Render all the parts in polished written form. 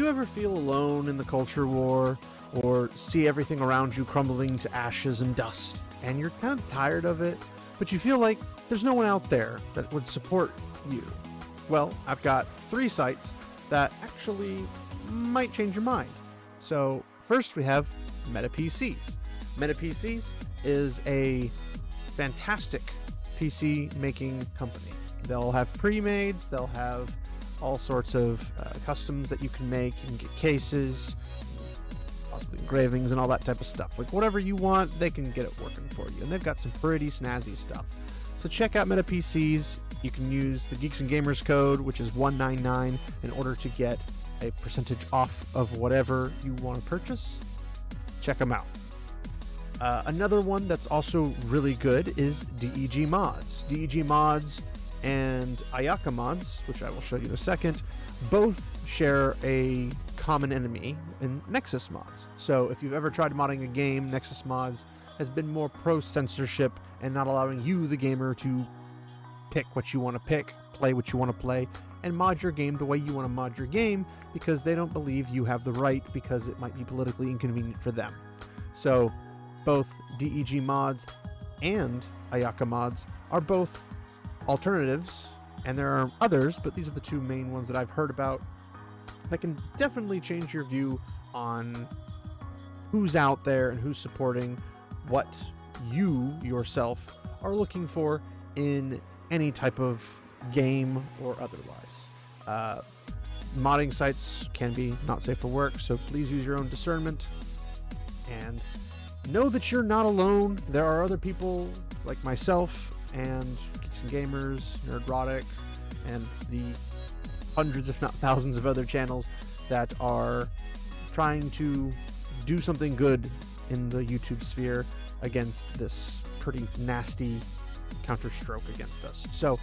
you ever feel alone in the culture war, or see everything around you crumbling to ashes and dust, and you're kind of tired of it, but you feel like there's no one out there that would support you? Well, I've got 3 sites that actually might change your mind. So first we have MetaPCs. MetaPCs is a fantastic PC making company. They'll have pre-mades, they'll have all sorts of customs that you can make. You can get cases, possibly engravings and all that type of stuff. Like whatever you want, they can get it working for you. And they've got some pretty snazzy stuff. So check out MetaPCs. You can use the Geeks and Gamers code, which is 199, in order to get a percentage off of whatever you want to purchase. Check them out. Another one that's also really good is DEG Mods. DEG Mods and Ayaka Mods, which I will show you in a second, both share a common enemy in Nexus Mods. So if you've ever tried modding a game, Nexus Mods has been more pro-censorship and not allowing you, the gamer, to pick what you want to pick, play what you want to play, and mod your game the way you want to mod your game, because they don't believe you have the right, because it might be politically inconvenient for them. So both DEG Mods and Ayaka Mods are both alternatives, and there are others, but these are the 2 main ones that I've heard about that can definitely change your view on who's out there and who's supporting what you yourself are looking for in any type of game or otherwise. Modding sites can be not safe for work, so please use your own discernment and know that you're not alone. There are other people like myself and Geeks and Gamers, Nerdrotic, and the hundreds if not thousands of other channels that are trying to do something good in the YouTube sphere against this pretty nasty counter-stroke against us. So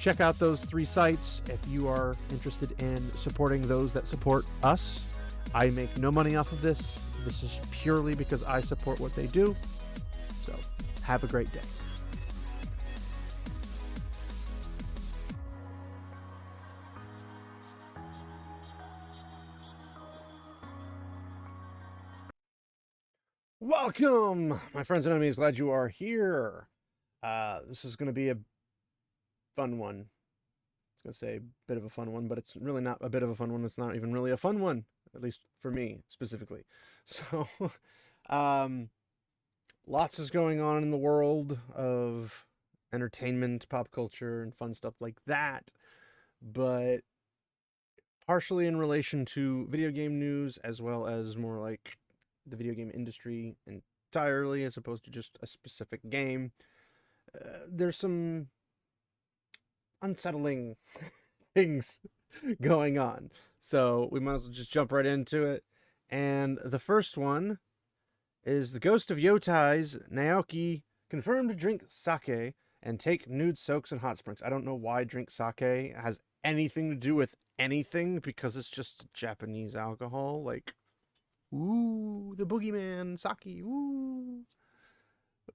check out those 3 sites if you are interested in supporting those that support us. I make no money off of this. This is purely because I support what they do. So have a great day. Welcome, my friends and enemies. Glad you are here. This is going to be a fun one. I was going to say a bit of a fun one, but it's really not a bit of a fun one. It's not even really a fun one, at least for me specifically. So, lots is going on in the world of entertainment, pop culture, and fun stuff like that. But partially in relation to video game news, as well as more like the video game industry entirely, as opposed to just a specific game. There's some unsettling things going on. So we might as well just jump right into it. And the first one is the ghost of Yotei's Naoki confirmed to drink sake and take nude soaks in hot springs. I don't know why drink sake has anything to do with anything, because it's just Japanese alcohol. Like, ooh, the boogeyman, sake, ooh.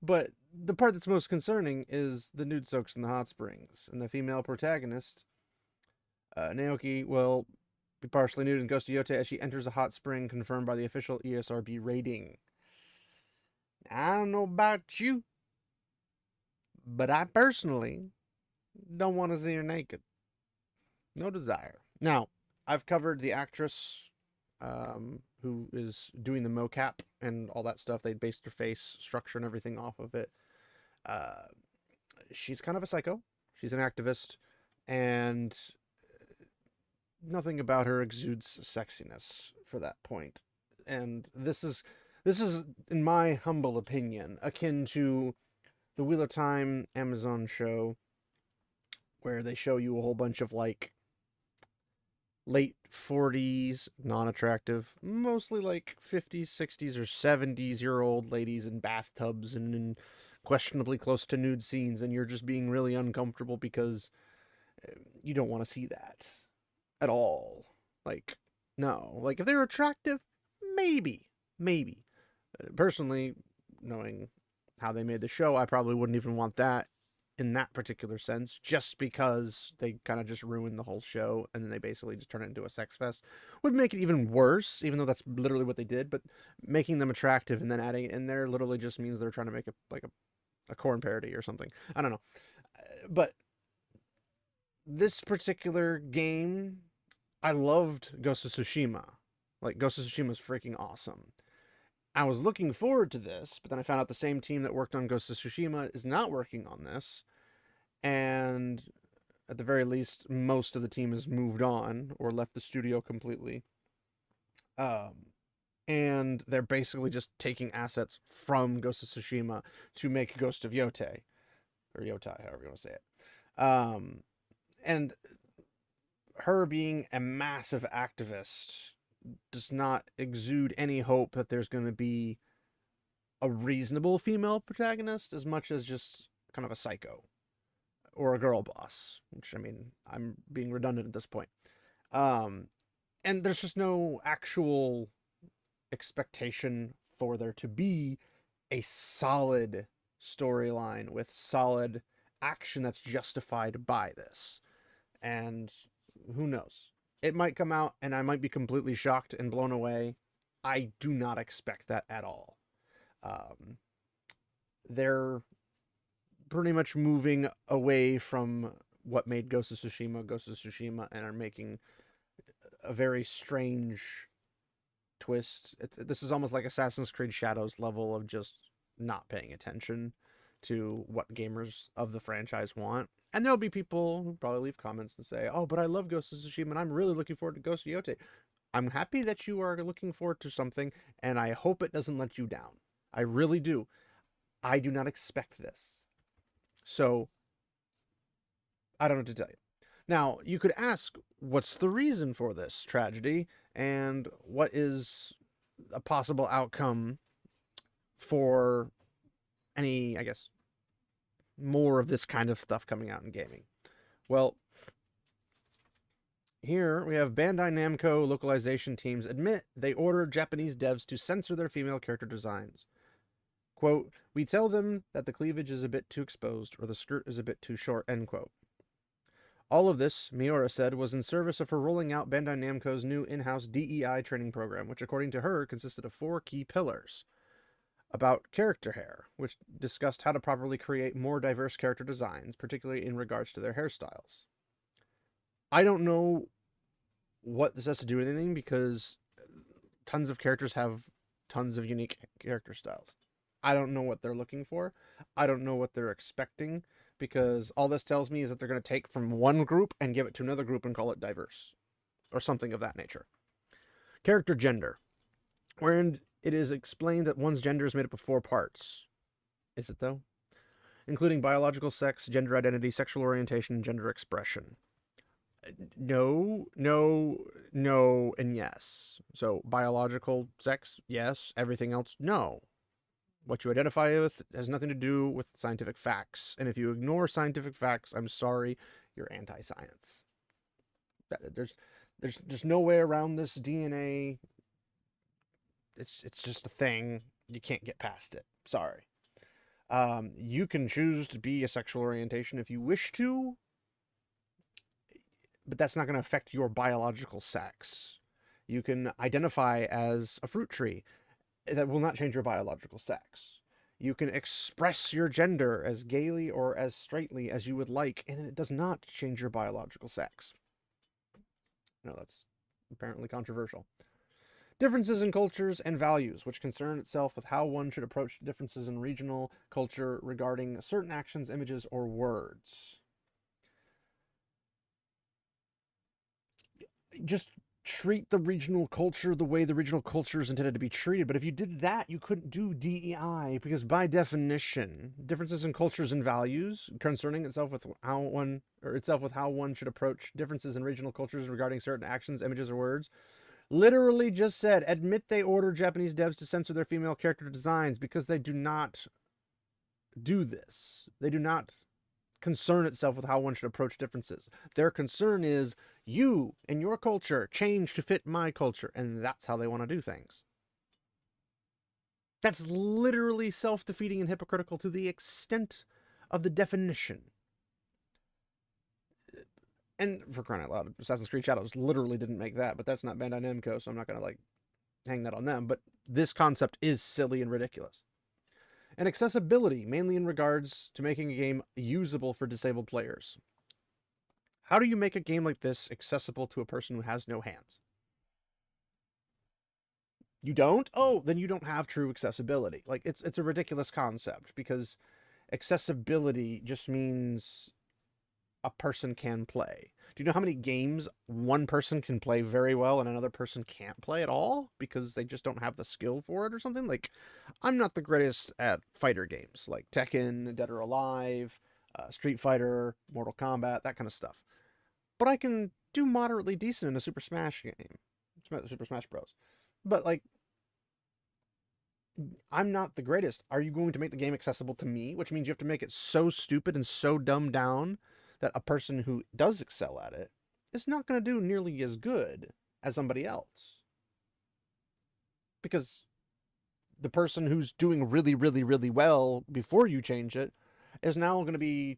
But the part that's most concerning is the nude soaks in the hot springs. And the female protagonist, Naoki, will be partially nude in Ghost of Yotei as she enters a hot spring, confirmed by the official ESRB rating. I don't know about you, but I personally don't want to see her naked. No desire. Now, I've covered the actress who is doing the mocap and all that stuff. They based her face structure and everything off of it. She's kind of a psycho. She's an activist, and nothing about her exudes sexiness for that point. And this is, in my humble opinion, akin to the Wheel of Time Amazon show, where they show you a whole bunch of like late 40s, non-attractive, mostly like 50s, 60s, or 70s-year-old ladies in bathtubs and in questionably close to nude scenes, and you're just being really uncomfortable because you don't want to see that at all. Like, no. Like, if they're attractive, maybe. Personally, knowing how they made the show, I probably wouldn't even want that in that particular sense, just because they kind of just ruined the whole show and then they basically just turn it into a sex fest, would make it even worse, even though that's literally what they did. But making them attractive and then adding it in there literally just means they're trying to make a corn parody or something. I don't know. But this particular game, I loved Ghost of Tsushima. Like, Ghost of Tsushima is freaking awesome. I was looking forward to this, but then I found out the same team that worked on Ghost of Tsushima is not working on this. And at the very least, most of the team has moved on or left the studio completely. And they're basically just taking assets from Ghost of Tsushima to make Ghost of Yotei. Or Yotei, however you want to say it. And her being a massive activist does not exude any hope that there's going to be a reasonable female protagonist as much as just kind of a psycho or a girl boss, which, I mean, I'm being redundant at this point. And there's just no actual expectation for there to be a solid storyline with solid action that's justified by this. And who knows? It might come out and I might be completely shocked and blown away. I do not expect that at all. They're pretty much moving away from what made Ghost of Tsushima, and are making a very strange twist. This is almost like Assassin's Creed Shadows level of just not paying attention to what gamers of the franchise want. And there'll be people who probably leave comments and say, oh, but I love Ghost of Tsushima and I'm really looking forward to Ghost of Yotei. I'm happy that you are looking forward to something, and I hope it doesn't let you down. I really do. I do not expect this. So, I don't know what to tell you. Now, you could ask, what's the reason for this tragedy, and what is a possible outcome for any, I guess, more of this kind of stuff coming out in gaming? Well, here we have Bandai Namco localization teams admit they ordered Japanese devs to censor their female character designs. Quote, we tell them that the cleavage is a bit too exposed or the skirt is a bit too short, end quote. All of this, Miura said, was in service of her rolling out Bandai Namco's new in-house DEI training program, which according to her consisted of 4 key pillars. About character hair, which discussed how to properly create more diverse character designs, particularly in regards to their hairstyles. I don't know what this has to do with anything, because tons of characters have tons of unique character styles. I don't know what they're looking for. I don't know what they're expecting, because all this tells me is that they're going to take from one group and give it to another group and call it diverse, or something of that nature. Character gender, wherein it is explained that one's gender is made up of 4 parts. Is it, though? Including biological sex, gender identity, sexual orientation, and gender expression. No, and yes. So, biological sex, yes. Everything else, no. What you identify with has nothing to do with scientific facts. And if you ignore scientific facts, I'm sorry, you're anti-science. There's no way around this. DNA, it's just a thing. You can't get past it. Sorry. You can choose to be a sexual orientation if you wish to, but that's not going to affect your biological sex. You can identify as a fruit tree. That will not change your biological sex. You can express your gender as gaily or as straightly as you would like, and it does not change your biological sex. No, that's apparently controversial. Differences in cultures and values, which concern itself with how one should approach differences in regional culture regarding certain actions, images, or words. Just treat the regional culture the way the regional culture is intended to be treated. But if you did that, you couldn't do DEI, because by definition, differences in cultures and values concerning itself with how one should approach differences in regional cultures regarding certain actions, images, or words, literally just said, admit they order Japanese devs to censor their female character designs, because they do not do this. They do not concern itself with how one should approach differences. Their concern is, you and your culture change to fit my culture, and that's how they want to do things. That's literally self-defeating and hypocritical to the extent of the definition. And for crying out loud, Assassin's Creed Shadows literally didn't make that, but that's not Bandai Namco, so I'm not going to like hang that on them. But this concept is silly and ridiculous. And accessibility, mainly in regards to making a game usable for disabled players. How do you make a game like this accessible to a person who has no hands? You don't? Oh, then you don't have true accessibility. Like it's a ridiculous concept because accessibility just means a person can play. Do you know how many games one person can play very well and another person can't play at all because they just don't have the skill for it or something? Like, I'm not the greatest at fighter games like Tekken, Dead or Alive, Street Fighter, Mortal Kombat, that kind of stuff. But I can do moderately decent in a Super Smash game, Super Smash Bros. But like, I'm not the greatest. Are you going to make the game accessible to me? Which means you have to make it so stupid and so dumbed down that a person who does excel at it is not going to do nearly as good as somebody else. Because the person who's doing really, really, really well before you change it is now going to be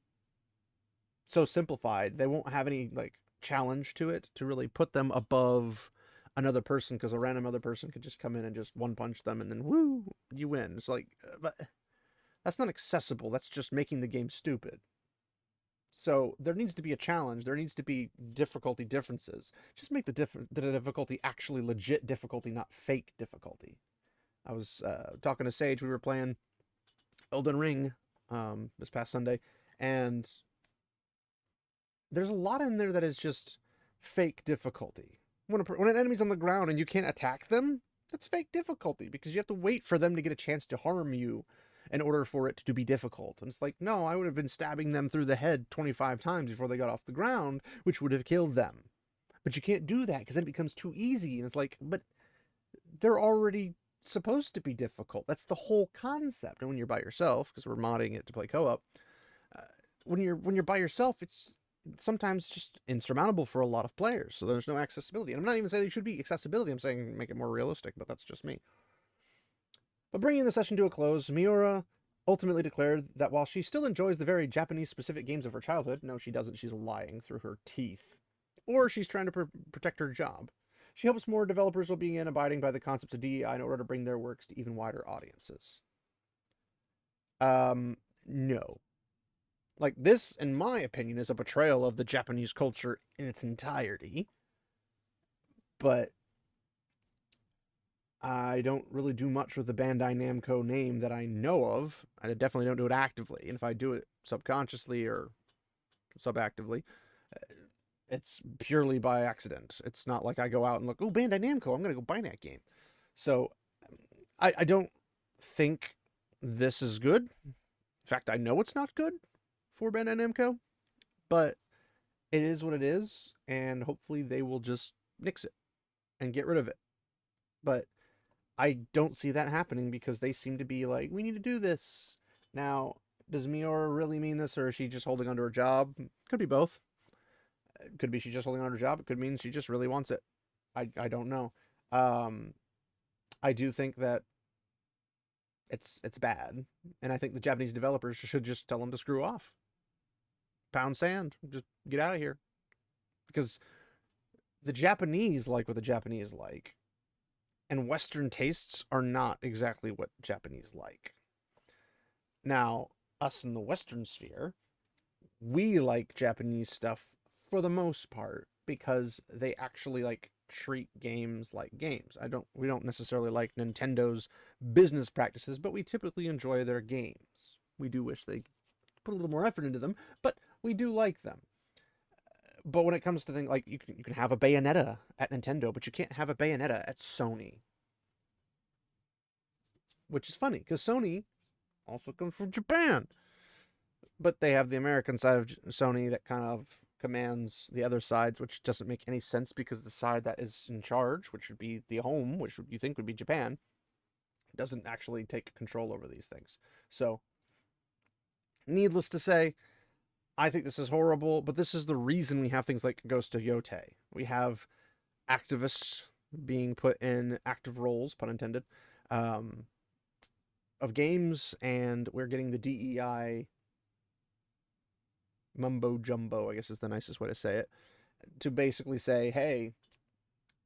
so simplified. They won't have any like challenge to it to really put them above another person, because a random other person could just come in and just one punch them and then woo, you win. It's like, but that's not accessible. That's just making the game stupid. So there needs to be a challenge. There needs to be difficulty differences. Just make the difficulty actually legit difficulty, not fake difficulty. I was talking to Sage. We were playing Elden Ring this past Sunday, and there's a lot in there that is just fake difficulty. When an enemy's on the ground and you can't attack them, that's fake difficulty because you have to wait for them to get a chance to harm you in order for it to be difficult. And it's like, no, I would have been stabbing them through the head 25 times before they got off the ground, which would have killed them. But you can't do that because then it becomes too easy. And it's like, but they're already supposed to be difficult. That's the whole concept. And when you're by yourself, because we're modding it to play co-op, when you're by yourself, it's sometimes just insurmountable for a lot of players. So there's no accessibility. And I'm not even saying there should be accessibility. I'm saying make it more realistic, but that's just me. But bringing the session to a close, Miura ultimately declared that while she still enjoys the very Japanese-specific games of her childhood, no, she doesn't, she's lying through her teeth, or she's trying to protect her job. She hopes more developers will begin abiding by the concepts of DEI in order to bring their works to even wider audiences. No. Like, this, in my opinion, is a betrayal of the Japanese culture in its entirety. But I don't really do much with the Bandai Namco name that I know of. I definitely don't do it actively. And if I do it subconsciously or subactively, it's purely by accident. It's not like I go out and look, oh, Bandai Namco, I'm going to go buy that game. So I don't think this is good. In fact, I know it's not good for Bandai Namco, but it is what it is, and hopefully they will just nix it and get rid of it. But I don't see that happening because they seem to be like, we need to do this. Now, does Miura really mean this, or is she just holding onto her job? Could be both. It could be she's just holding on to her job. It could mean she just really wants it. I don't know. I do think that it's bad, and I think the Japanese developers should just tell them to screw off. Pound sand. Just get out of here. Because the Japanese like what the Japanese like. And Western tastes are not exactly what Japanese like. Now, us in the Western sphere, we like Japanese stuff for the most part because they actually like treat games like games. We don't necessarily like Nintendo's business practices, but we typically enjoy their games. We do wish they put a little more effort into them, but we do like them. But when it comes to things like you can have a Bayonetta at Nintendo, but you can't have a Bayonetta at Sony. Which is funny, because Sony also comes from Japan. But they have the American side of Sony that kind of commands the other sides, which doesn't make any sense because the side that is in charge, which would be the home, which you think would be Japan, doesn't actually take control over these things. So, needless to say, I think this is horrible, but this is the reason we have things like Ghost of Yotei. We have activists being put in active roles, pun intended, of games, and we're getting the DEI mumbo jumbo, I guess is the nicest way to say it, to basically say, hey,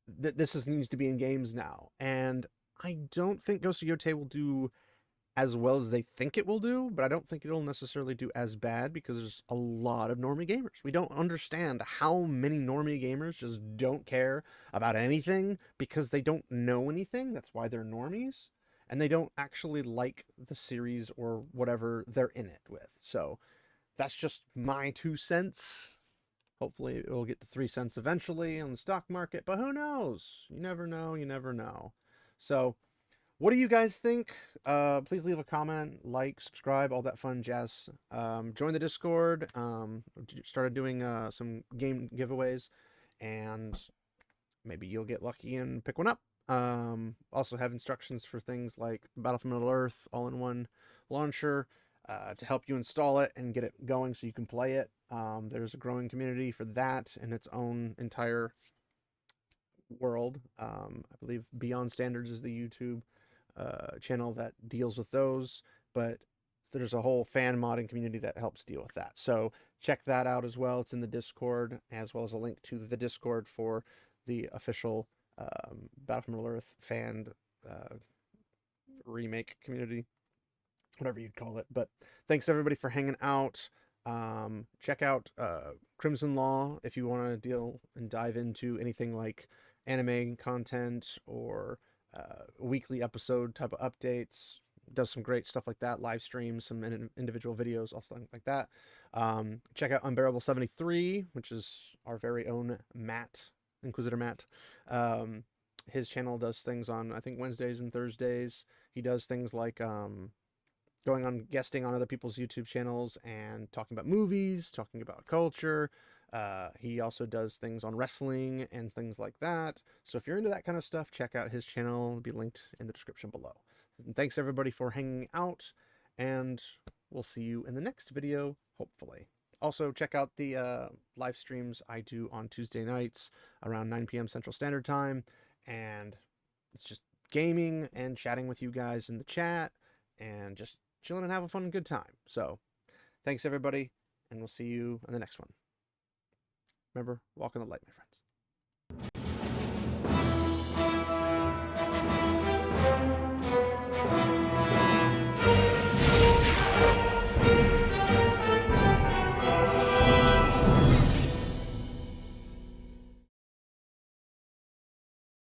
needs to be in games now. And I don't think Ghost of Yotei will do as well as they think it will do, but I don't think it'll necessarily do as bad because there's a lot of normie gamers. We don't understand how many normie gamers just don't care about anything because they don't know anything. That's why they're normies. And they don't actually like the series or whatever they're in it with. So that's just my 2 cents. Hopefully it will get to 3 cents eventually on the stock market, but who knows? You never know, you never know. So what do you guys think? Please leave a comment, like, subscribe, all that fun jazz. Join the Discord. Started doing some game giveaways, and maybe you'll get lucky and pick one up. Also have instructions for things like Battlefield Middle-earth all-in-one launcher to help you install it and get it going so you can play it. There's a growing community for that in its own entire world. I believe Beyond Standards is the YouTube channel that deals with those, but there's a whole fan modding community that helps deal with that. So check that out as well. It's in the Discord, as well as a link to the Discord for the official Battlefield Middle-earth fan remake community, whatever you'd call it. But thanks everybody for hanging out. Check out Crimson Law if you want to deal and dive into anything like anime content or weekly episode type of updates. Does some great stuff like that, live streams, some individual videos, all things like that. Check out Unbearable 73, which is our very own Matt, Inquisitor Matt. His channel does things on, I think, Wednesdays and Thursdays. He does things like going on guesting on other people's YouTube channels and talking about movies, talking about culture. He also does things on wrestling and things like that. So if you're into that kind of stuff, check out his channel. It'll be linked in the description below. And thanks everybody for hanging out, and we'll see you in the next video, hopefully. Also, check out the live streams I do on Tuesday nights around 9 p.m. Central Standard Time. And it's just gaming and chatting with you guys in the chat and just chilling and have a fun and good time. So thanks everybody, and we'll see you in the next one. Remember, walk in the light, my friends.